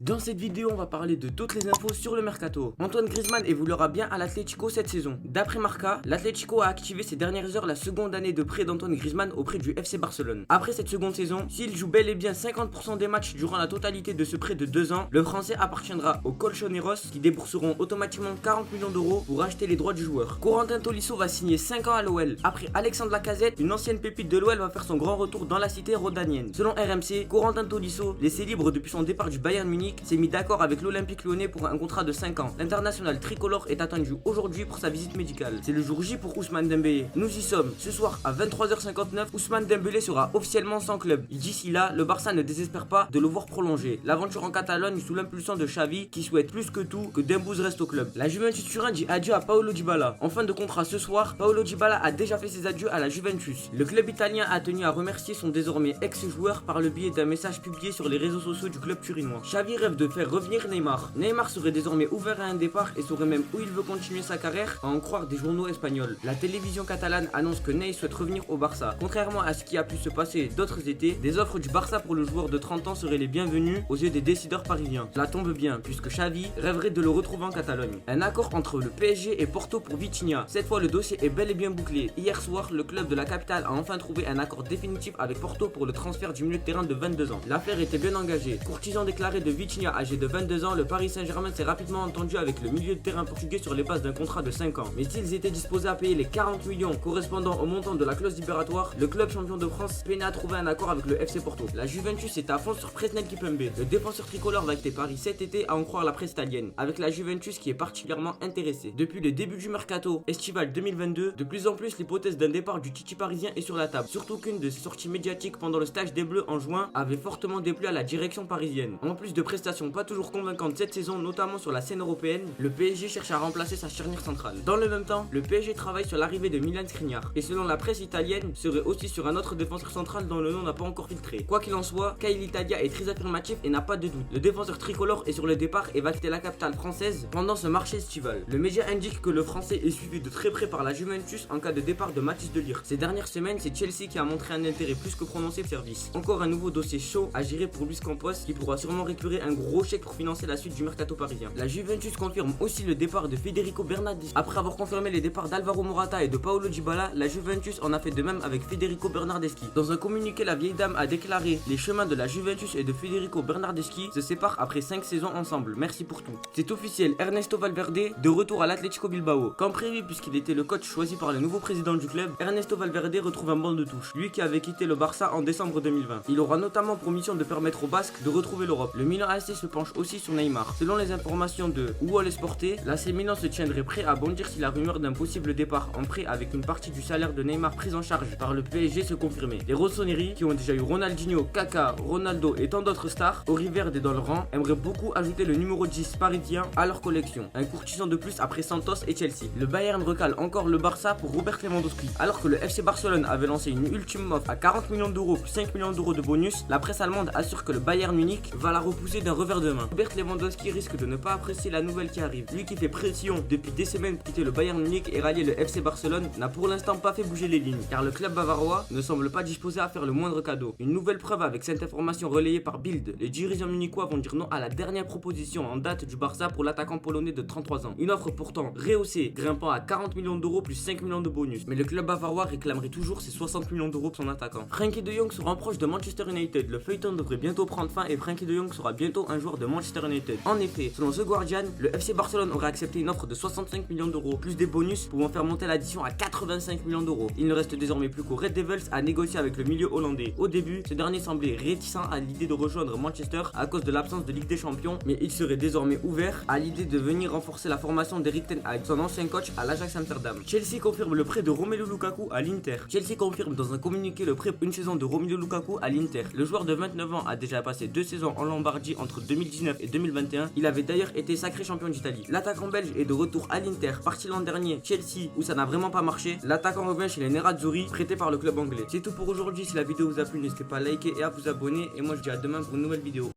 Dans cette vidéo, on va parler de toutes les infos sur le mercato. Antoine Griezmann évoluera bien à l'Atlético cette saison. D'après Marca, l'Atlético a activé ces dernières heures la seconde année de prêt d'Antoine Griezmann auprès du FC Barcelone. Après cette seconde saison, s'il joue bel et bien 50% des matchs durant la totalité de ce prêt de 2 ans, le Français appartiendra aux Colchoneros qui débourseront automatiquement 40 millions d'euros pour acheter les droits du joueur. Corentin Tolisso va signer 5 ans à l'OL. Après Alexandre Lacazette, une ancienne pépite de l'OL va faire son grand retour dans la cité rhodanienne. Selon RMC, Corentin Tolisso, laissé libre depuis son départ du Bayern Munich, s'est mis d'accord avec l'Olympique Lyonnais pour un contrat de 5 ans. L'international tricolore est attendu aujourd'hui pour sa visite médicale. C'est le jour J pour Ousmane Dembélé. Nous y sommes. Ce soir à 23h59, Ousmane Dembélé sera officiellement sans club. D'ici là, le Barça ne désespère pas de le voir prolonger. L'aventure en Catalogne sous l'impulsion de Xavi qui souhaite plus que tout que Dembouz reste au club. La Juventus Turin dit adieu à Paulo Dybala. En fin de contrat ce soir, Paulo Dybala a déjà fait ses adieux à la Juventus. Le club italien a tenu à remercier son désormais ex-joueur par le biais d'un message publié sur les réseaux sociaux du club turinois. Xavi rêve de faire revenir Neymar. Neymar serait désormais ouvert à un départ et saurait même où il veut continuer sa carrière, à en croire des journaux espagnols. La télévision catalane annonce que Ney souhaite revenir au Barça. Contrairement à ce qui a pu se passer d'autres étés, des offres du Barça pour le joueur de 30 ans seraient les bienvenues aux yeux des décideurs parisiens. Cela tombe bien puisque Xavi rêverait de le retrouver en Catalogne. Un accord entre le PSG et Porto pour Vitinha. Cette fois le dossier est bel et bien bouclé. Hier soir, le club de la capitale a enfin trouvé un accord définitif avec Porto pour le transfert du milieu de terrain de 22 ans. L'affaire était bien engagée. Courtisan déclaré de Vitinha âgé de 22 ans, le Paris Saint-Germain s'est rapidement entendu avec le milieu de terrain portugais sur les bases d'un contrat de 5 ans. Mais s'ils étaient disposés à payer les 40 millions correspondant au montant de la clause libératoire, le club champion de France peinait à trouver un accord avec le FC Porto. La Juventus est à fond sur Presnel Kimpembe. Le défenseur tricolore va quitter Paris cet été à en croire la presse italienne, avec la Juventus qui est particulièrement intéressée. Depuis le début du mercato estival 2022, de plus en plus l'hypothèse d'un départ du Titi parisien est sur la table. Surtout qu'une de ses sorties médiatiques pendant le stage des Bleus en juin avait fortement déplu à la direction parisienne. En plus de prestations pas toujours convaincantes cette saison, notamment sur la scène européenne, le PSG cherche à remplacer sa charnière centrale. Dans le même temps, le PSG travaille sur l'arrivée de Milan Skriniar et selon la presse italienne, serait aussi sur un autre défenseur central dont le nom n'a pas encore filtré. Quoi qu'il en soit, Kyle Italia est très affirmatif et n'a pas de doute. Le défenseur tricolore est sur le départ et va quitter la capitale française pendant ce marché estival. Le média indique que le français est suivi de très près par la Juventus en cas de départ de Mathis de Ligt. Ces dernières semaines, c'est Chelsea qui a montré un intérêt plus que prononcé de service. Encore un nouveau dossier chaud à gérer pour Luis Campos qui pourra sûrement récupérer un gros chèque pour financer la suite du mercato parisien. La Juventus confirme aussi le départ de Federico Bernardeschi. Après avoir confirmé les départs d'Alvaro Morata et de Paulo Dybala, la Juventus en a fait de même avec Federico Bernardeschi. Dans un communiqué, la vieille dame a déclaré: les chemins de la Juventus et de Federico Bernardeschi se séparent après 5 saisons ensemble. Merci pour tout. C'est officiel, Ernesto Valverde de retour à l'Atlético Bilbao. Comme prévu puisqu'il était le coach choisi par le nouveau président du club, Ernesto Valverde retrouve un banc de touche, lui qui avait quitté le Barça en décembre 2020. Il aura notamment pour mission de permettre aux Basques de retrouver l'Europe. Le Milan AC se penche aussi sur Neymar. Selon les informations de UOL Esporte, l'AC Milan se tiendrait prêt à bondir si la rumeur d'un possible départ en prêt avec une partie du salaire de Neymar prise en charge par le PSG se confirmait. Les Rossoneri, qui ont déjà eu Ronaldinho, Kaka, Ronaldo et tant d'autres stars, Auriverde dans le rang, aimeraient beaucoup ajouter le numéro 10 parisien à leur collection. Un courtisan de plus après Santos et Chelsea. Le Bayern recale encore le Barça pour Robert Lewandowski. Alors que le FC Barcelone avait lancé une ultime offre à 40 millions d'euros plus 5 millions d'euros de bonus, la presse allemande assure que le Bayern Munich va la repousser d'un revers de main. Robert Lewandowski risque de ne pas apprécier la nouvelle qui arrive. Lui qui fait pression depuis des semaines pour quitter le Bayern Munich et rallier le FC Barcelone n'a pour l'instant pas fait bouger les lignes, car le club bavarois ne semble pas disposé à faire le moindre cadeau. Une nouvelle preuve avec cette information relayée par Bild. Les dirigeants munichois vont dire non à la dernière proposition en date du Barça pour l'attaquant polonais de 33 ans. Une offre pourtant rehaussée, grimpant à 40 millions d'euros plus 5 millions de bonus. Mais le club bavarois réclamerait toujours ses 60 millions d'euros pour son attaquant. Frenkie de Jong se rapproche de Manchester United. Le feuilleton devrait bientôt prendre fin et Frenkie de Jong sera bientôt un joueur de Manchester United. En effet, selon The Guardian, le FC Barcelone aurait accepté une offre de 65 millions d'euros plus des bonus pouvant faire monter l'addition à 85 millions d'euros. Il ne reste désormais plus qu'aux Red Devils à négocier avec le milieu hollandais. Au début, ce dernier semblait réticent à l'idée de rejoindre Manchester à cause de l'absence de Ligue des Champions, mais il serait désormais ouvert à l'idée de venir renforcer la formation d'Erik ten Hag, son ancien coach à l'Ajax Amsterdam. Chelsea confirme le prêt de Romelu Lukaku à l'Inter. Chelsea confirme dans un communiqué le prêt une saison de Romelu Lukaku à l'Inter. Le joueur de 29 ans a déjà passé 2 saisons en Lombardie entre 2019 et 2021. Il avait d'ailleurs été sacré champion d'Italie. L'attaquant belge est de retour à l'Inter, parti l'an dernier Chelsea où ça n'a vraiment pas marché. L'attaquant revient chez les Nerazzurri, prêté par le club anglais. C'est tout pour aujourd'hui. Si la vidéo vous a plu, n'hésitez pas à liker et à vous abonner. Et moi je dis à demain pour une nouvelle vidéo.